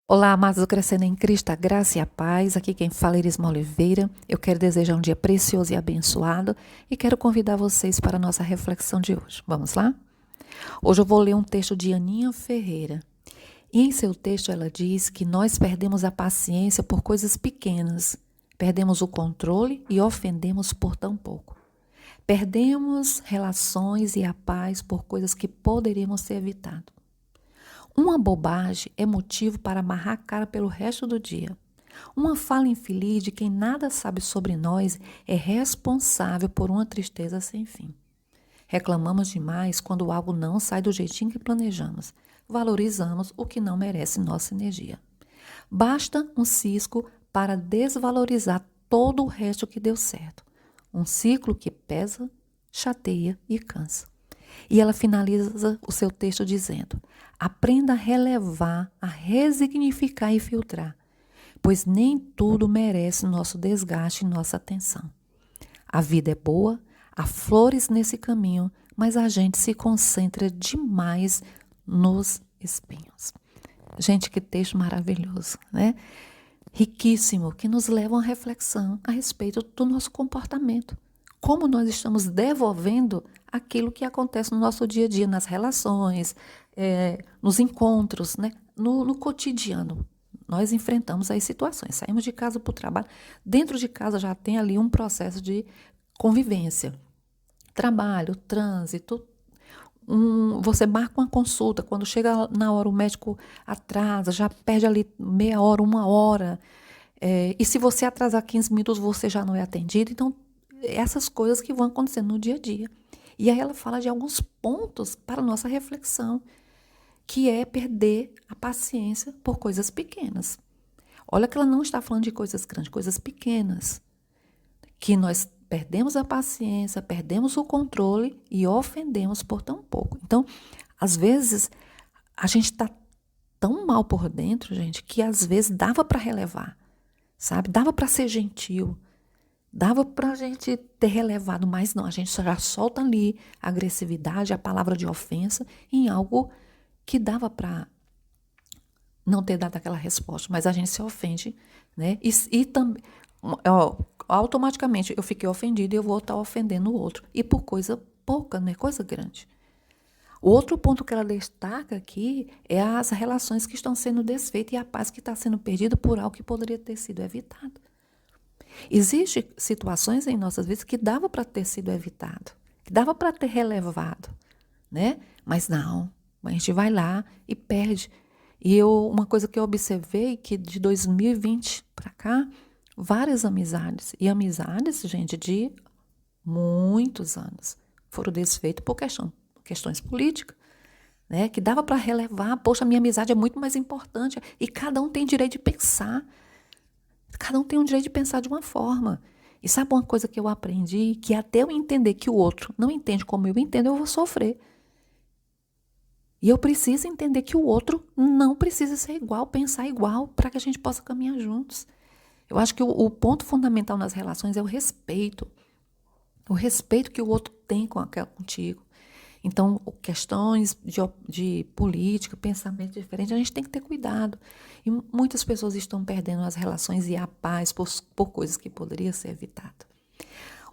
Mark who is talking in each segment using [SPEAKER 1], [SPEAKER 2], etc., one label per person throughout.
[SPEAKER 1] Olá, amados do Crescendo em Cristo, a graça e a paz. Aqui quem fala é Irisma Oliveira. Eu quero desejar um dia precioso e abençoado e quero convidar vocês para a nossa reflexão de hoje. Vamos lá? Hoje eu vou ler um texto de Aninha Ferreira. E em seu texto ela diz que nós perdemos a paciência por coisas pequenas, perdemos o controle e ofendemos por tão pouco. Perdemos relações e a paz por coisas que poderíamos ter evitado. Uma bobagem é motivo para amarrar a cara pelo resto do dia. Uma fala infeliz de quem nada sabe sobre nós é responsável por uma tristeza sem fim. Reclamamos demais quando algo não sai do jeitinho que planejamos. Valorizamos o que não merece nossa energia. Basta um cisco para desvalorizar todo o resto que deu certo. Um ciclo que pesa, chateia e cansa. E ela finaliza o seu texto dizendo: aprenda a relevar, a resignificar e filtrar, pois nem tudo merece nosso desgaste e nossa atenção. A vida é boa, há flores nesse caminho, mas a gente se concentra demais nos espinhos. Gente, que texto maravilhoso, né? Riquíssimo, que nos leva a uma reflexão a respeito do nosso comportamento. Como nós estamos devolvendo aquilo que acontece no nosso dia a dia, nas relações, nos encontros, né? No cotidiano. Nós enfrentamos as situações, saímos de casa para o trabalho, dentro de casa já tem ali um processo de convivência. Trabalho, trânsito, você marca uma consulta, quando chega na hora o médico atrasa, já perde ali meia hora, uma hora. E se você atrasar 15 minutos, você já não é atendido. Então, essas coisas que vão acontecendo no dia a dia. E aí ela fala de alguns pontos para a nossa reflexão, que é perder a paciência por coisas pequenas. Olha que ela não está falando de coisas grandes, coisas pequenas. Que nós perdemos a paciência, perdemos o controle e ofendemos por tão pouco. Então, às vezes, a gente está tão mal por dentro, gente, que às vezes dava para relevar, sabe? Dava para ser gentil, dava para a gente ter relevado, mas não, a gente já solta ali a agressividade, a palavra de ofensa em algo que dava para não ter dado aquela resposta, mas a gente se ofende, né? E também, automaticamente eu fiquei ofendida e eu vou estar ofendendo o outro. E por coisa pouca, não é coisa grande. O outro ponto que ela destaca aqui é as relações que estão sendo desfeitas e a paz que está sendo perdida por algo que poderia ter sido evitado. Existem situações em nossas vidas que dava para ter sido evitado, que dava para ter relevado, né? Mas não, a gente vai lá e perde. E uma coisa que eu observei que de 2020 para cá, várias amizades, e amizades, gente, de muitos anos, foram desfeitas por questões políticas, né? Que dava para relevar, poxa, a minha amizade é muito mais importante, e cada um tem direito de pensar, cada um tem o direito de pensar de uma forma. E sabe uma coisa que eu aprendi? Que até eu entender que o outro não entende como eu entendo, eu vou sofrer. E eu preciso entender que o outro não precisa ser igual, pensar igual, para que a gente possa caminhar juntos. Eu acho que o ponto fundamental nas relações é o respeito. O respeito que o outro tem contigo. Então, questões de política, pensamento diferente, a gente tem que ter cuidado. E muitas pessoas estão perdendo as relações e a paz por coisas que poderiam ser evitadas.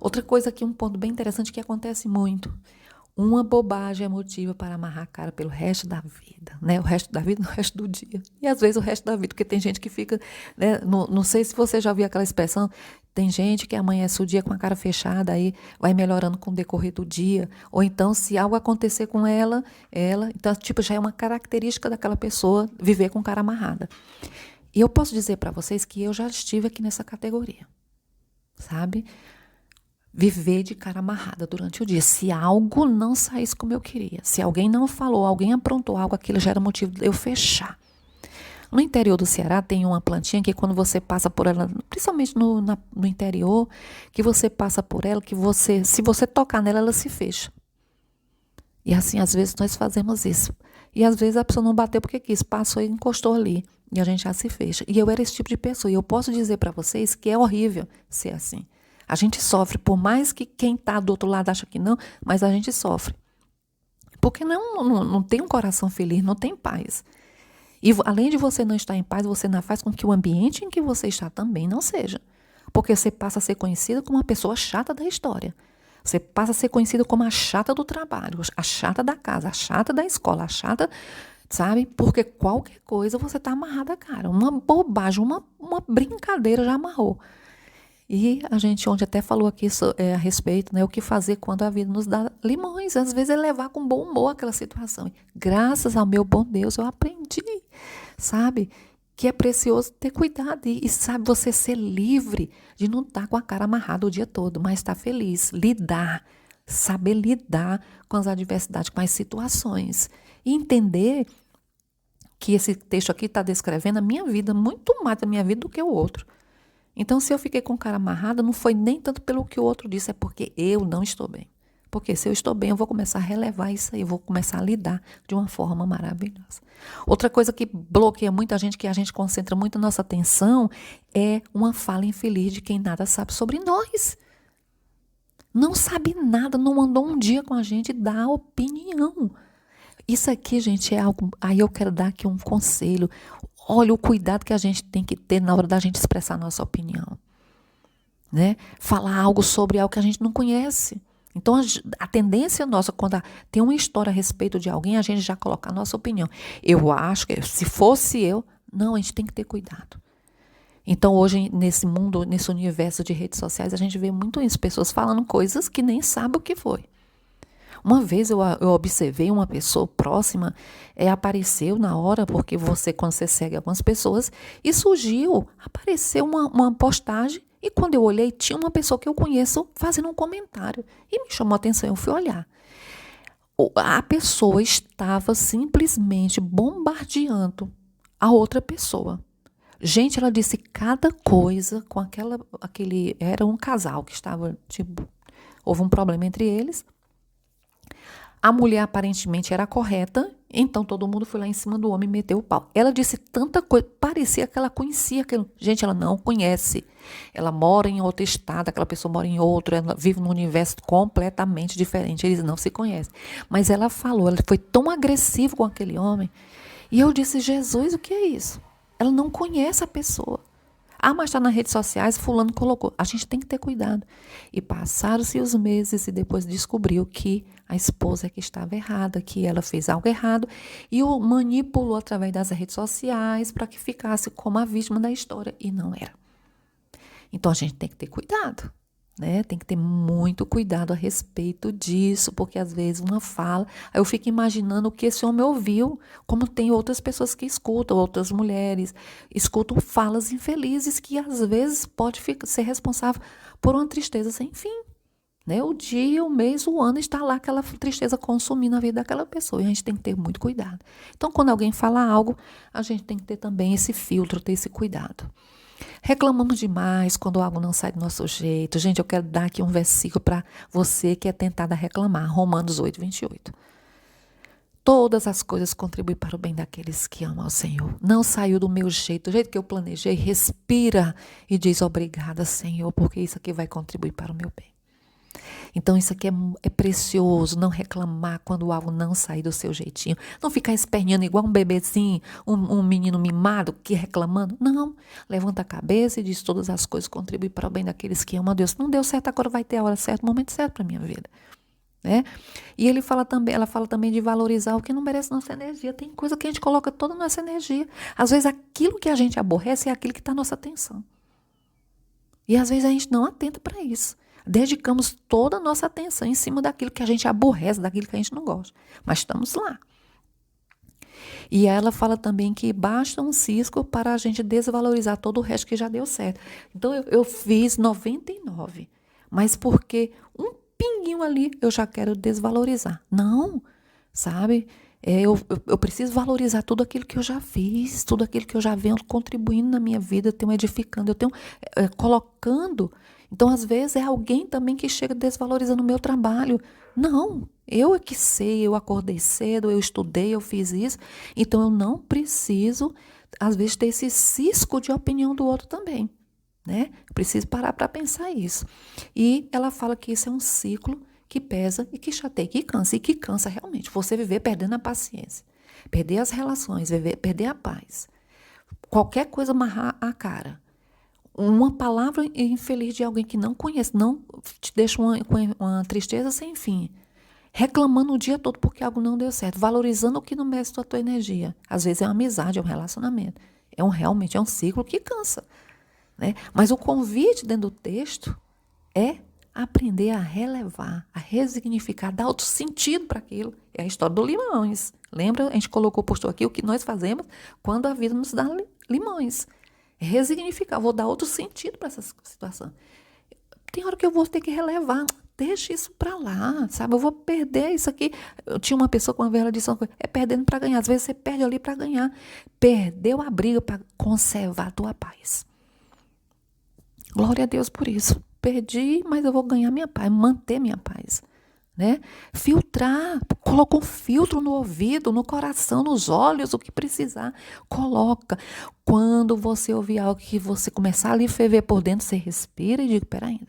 [SPEAKER 1] Outra coisa aqui, um ponto bem interessante que acontece muito. Uma bobagem é motivo para amarrar a cara pelo resto da vida, né? O resto da vida, o resto do dia. E às vezes o resto da vida, porque tem gente que fica, né? Não sei se você já viu aquela expressão, tem gente que amanhece o dia com a cara fechada, aí vai melhorando com o decorrer do dia. Ou então, se algo acontecer com então, tipo, já é uma característica daquela pessoa viver com cara amarrada. E eu posso dizer para vocês que eu já estive aqui nessa categoria, sabe? Viver de cara amarrada durante o dia. Se algo não saísse como eu queria, se alguém não falou, alguém aprontou algo, aquilo já era motivo de eu fechar. No interior do Ceará tem uma plantinha que quando você passa por ela, principalmente no interior, que você passa por ela, se você tocar nela, ela se fecha. E assim, às vezes nós fazemos isso. E às vezes a pessoa não bateu porque quis, passou e encostou ali. E a gente já se fecha. E eu era esse tipo de pessoa. E eu posso dizer para vocês que é horrível ser assim. A gente sofre, por mais que quem está do outro lado acha que não, mas a gente sofre. Porque não tem um coração feliz, não tem paz. E além de você não estar em paz, você não faz com que o ambiente em que você está também não seja. Porque você passa a ser conhecida como uma pessoa chata da história. Você passa a ser conhecida como a chata do trabalho, a chata da casa, a chata da escola, a chata, sabe? Porque qualquer coisa você está amarrada, cara. Uma bobagem, uma brincadeira já amarrou. E a gente ontem até falou aqui a respeito, né? O que fazer quando a vida nos dá limões. Às vezes é levar com bom humor aquela situação. E, graças ao meu bom Deus, eu aprendi, sabe? Que é precioso ter cuidado e sabe, você ser livre de não estar com a cara amarrada o dia todo, mas estar feliz, lidar, saber lidar com as adversidades, com as situações. E entender que esse texto aqui está descrevendo a minha vida, muito mais da minha vida do que o outro. Então, se eu fiquei com a cara amarrada, não foi nem tanto pelo que o outro disse, é porque eu não estou bem. Porque se eu estou bem, eu vou começar a relevar isso aí, eu vou começar a lidar de uma forma maravilhosa. Outra coisa que bloqueia muita gente, que a gente concentra muito a nossa atenção, é uma fala infeliz de quem nada sabe sobre nós. Não sabe nada, não andou um dia com a gente, dá opinião. Isso aqui, gente, é algo... Aí eu quero dar aqui um conselho. Olha o cuidado que a gente tem que ter na hora da gente expressar a nossa opinião. Né? Falar algo sobre algo que a gente não conhece. Então, a tendência nossa, quando tem uma história a respeito de alguém, a gente já coloca a nossa opinião. Eu acho que, se fosse eu, não, a gente tem que ter cuidado. Então, hoje, nesse mundo, nesse universo de redes sociais, a gente vê muito isso, pessoas falando coisas que nem sabem o que foi. Uma vez eu observei uma pessoa próxima, apareceu na hora, porque quando você segue algumas pessoas, e apareceu uma postagem, e quando eu olhei, tinha uma pessoa que eu conheço fazendo um comentário. E me chamou a atenção, eu fui olhar. A pessoa estava simplesmente bombardeando a outra pessoa. Gente, ela disse cada coisa com aquele... Era um casal que estava, tipo, houve um problema entre eles. A mulher aparentemente era correta, então todo mundo foi lá em cima do homem e meteu o pau. Ela disse tanta coisa, parecia que ela conhecia aquilo. Gente, ela não conhece. Ela mora em outro estado, aquela pessoa mora em outro, ela vive num universo completamente diferente. Eles não se conhecem. Mas ela falou, ela foi tão agressiva com aquele homem. E eu disse, Jesus, o que é isso? Ela não conhece a pessoa. Ah, mas está nas redes sociais, fulano colocou. A gente tem que ter cuidado. E passaram-se os meses e depois descobriu que a esposa é que estava errada, que ela fez algo errado e o manipulou através das redes sociais para que ficasse como a vítima da história e não era. Então a gente tem que ter cuidado, né? Tem que ter muito cuidado a respeito disso, porque às vezes uma fala, aí eu fico imaginando o que esse homem ouviu, como tem outras pessoas que escutam, outras mulheres, escutam falas infelizes que às vezes pode ser responsável por uma tristeza sem fim. Né? O dia, o mês, o ano está lá aquela tristeza consumindo a vida daquela pessoa. E a gente tem que ter muito cuidado. Então, quando alguém fala algo, a gente tem que ter também esse filtro, ter esse cuidado. Reclamamos demais quando algo não sai do nosso jeito. Gente, eu quero dar aqui um versículo para você que é tentado a reclamar. Romanos 8, 28. Todas as coisas contribuem para o bem daqueles que amam ao Senhor. Não saiu do meu jeito, do jeito que eu planejei. Respira e diz obrigada, Senhor, porque isso aqui vai contribuir para o meu bem. Então isso aqui é precioso, não reclamar quando algo não sair do seu jeitinho. Não ficar esperneando igual um bebezinho, um menino mimado que reclamando. Não, levanta a cabeça e diz todas as coisas contribuem para o bem daqueles que amam a Deus. Não deu certo, agora vai ter a hora certa, o momento certo para a minha vida. Né? E ela fala também de valorizar o que não merece nossa energia. Tem coisa que a gente coloca toda a nossa energia. Às vezes aquilo que a gente aborrece é aquilo que está a nossa atenção. E às vezes a gente não atenta para isso. Dedicamos toda a nossa atenção em cima daquilo que a gente aborrece, daquilo que a gente não gosta. Mas estamos lá. E ela fala também que basta um cisco para a gente desvalorizar todo o resto que já deu certo. Então eu fiz 99, mas porque um pinguinho ali eu já quero desvalorizar. Não, sabe? Eu preciso valorizar tudo aquilo que eu já fiz, tudo aquilo que eu já venho contribuindo na minha vida, eu tenho edificando, eu tenho colocando. Então, às vezes, é alguém também que chega desvalorizando o meu trabalho. Não, eu é que sei, eu acordei cedo, eu estudei, eu fiz isso. Então, eu não preciso, às vezes, ter esse cisco de opinião do outro também. Né? Eu preciso parar para pensar isso. E ela fala que isso é um ciclo que pesa e que chateia, que cansa. E que cansa realmente, você viver perdendo a paciência. perder as relações, perder a paz, qualquer coisa amarrar a cara, uma palavra infeliz de alguém que não conhece, não te deixa uma tristeza sem fim, reclamando o dia todo porque algo não deu certo, valorizando o que não merece a tua energia. Às vezes é uma amizade, é um relacionamento, realmente é um ciclo que cansa, né? Mas o convite dentro do texto é aprender a relevar, a resignificar, dar outro sentido para aquilo. É a história do limões. Lembra? A gente colocou, postou aqui o que nós fazemos quando a vida nos dá limões. É resignificar, vou dar outro sentido para essa situação. Tem hora que eu vou ter que relevar. Deixa isso para lá, sabe? Eu vou perder isso aqui. Eu tinha uma pessoa com uma vez, ela disse uma coisa, é perdendo para ganhar. Às vezes você perde ali para ganhar. Perdeu a briga para conservar a tua paz. Glória a Deus por isso. Perdi, mas eu vou ganhar minha paz, manter minha paz, né? Filtrar, coloca um filtro no ouvido, no coração, nos olhos, o que precisar, coloca. Quando você ouvir algo que você começar a lhe ferver por dentro, você respira e diga, peraí,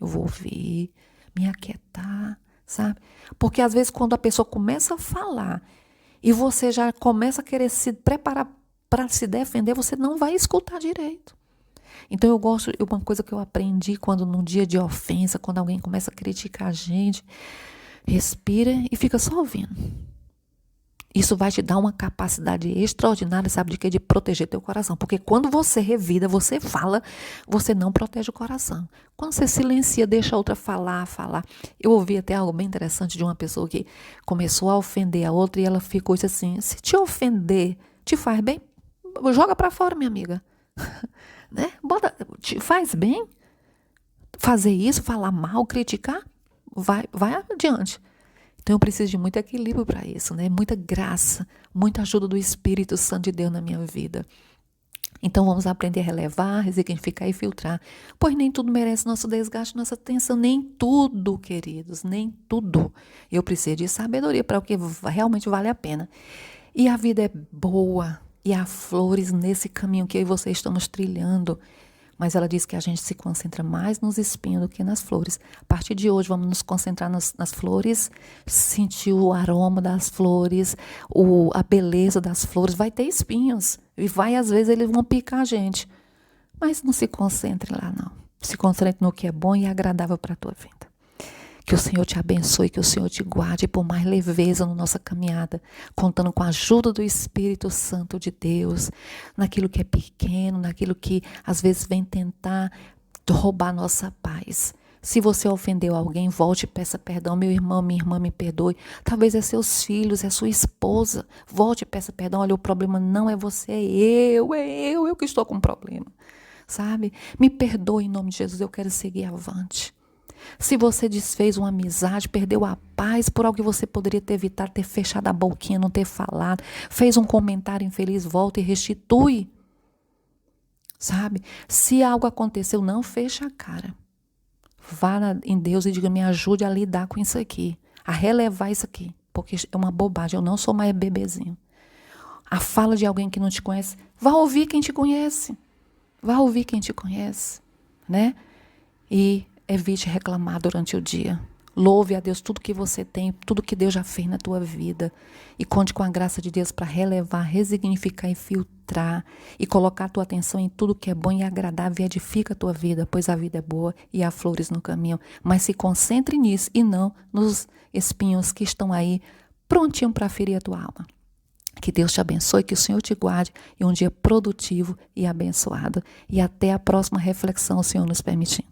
[SPEAKER 1] eu vou ouvir, me aquietar, sabe? Porque às vezes quando a pessoa começa a falar e você já começa a querer se preparar para se defender, você não vai escutar direito. Então eu gosto, uma coisa que eu aprendi quando num dia de ofensa, quando alguém começa a criticar a gente, respira e fica só ouvindo. Isso vai te dar uma capacidade extraordinária, sabe de quê? De proteger teu coração. Porque quando você revida, você fala, você não protege o coração. Quando você silencia, deixa a outra falar. Eu ouvi até algo bem interessante de uma pessoa que começou a ofender a outra e ela ficou assim, se te ofender te faz bem, joga pra fora, minha amiga. Né? Te faz bem fazer isso, falar mal, criticar, vai adiante. Então eu preciso de muito equilíbrio para isso, né? Muita graça, muita ajuda do Espírito Santo de Deus na minha vida. Então vamos aprender a relevar, resignificar e filtrar, pois nem tudo merece nosso desgaste, nossa atenção, nem tudo, queridos, nem tudo. Eu preciso de sabedoria para o que realmente vale a pena. E a vida é boa. E há flores nesse caminho que eu e você estamos trilhando. Mas ela diz que a gente se concentra mais nos espinhos do que nas flores. A partir de hoje, vamos nos concentrar nas flores, sentir o aroma das flores, a beleza das flores. Vai ter espinhos. E às vezes, eles vão picar a gente. Mas não se concentre lá, não. Se concentre no que é bom e agradável para a tua vida. Que o Senhor te abençoe, que o Senhor te guarde por mais leveza na nossa caminhada, contando com a ajuda do Espírito Santo de Deus, naquilo que é pequeno, naquilo que às vezes vem tentar roubar nossa paz. Se você ofendeu alguém, volte e peça perdão. Meu irmão, minha irmã, me perdoe. Talvez é seus filhos, é sua esposa. Volte e peça perdão. Olha, o problema não é você, é eu que estou com um problema. Sabe? Me perdoe em nome de Jesus, eu quero seguir avante. Se você desfez uma amizade, perdeu a paz por algo que você poderia ter evitado, ter fechado a boquinha, não ter falado, fez um comentário infeliz, volta e restitui. Sabe? Se algo aconteceu, não fecha a cara. Vá em Deus e diga, me ajude a lidar com isso aqui, a relevar isso aqui, porque é uma bobagem, eu não sou mais bebezinho. A fala de alguém que não te conhece, vá ouvir quem te conhece. Vá ouvir quem te conhece, né? E evite reclamar durante o dia. Louve a Deus tudo que você tem, tudo que Deus já fez na tua vida. E conte com a graça de Deus para relevar, resignificar e filtrar. E colocar a tua atenção em tudo que é bom e agradável e edifica a tua vida, pois a vida é boa e há flores no caminho. Mas se concentre nisso e não nos espinhos que estão aí prontinho para ferir a tua alma. Que Deus te abençoe, que o Senhor te guarde e um dia produtivo e abençoado. E até a próxima reflexão, o Senhor nos permitir.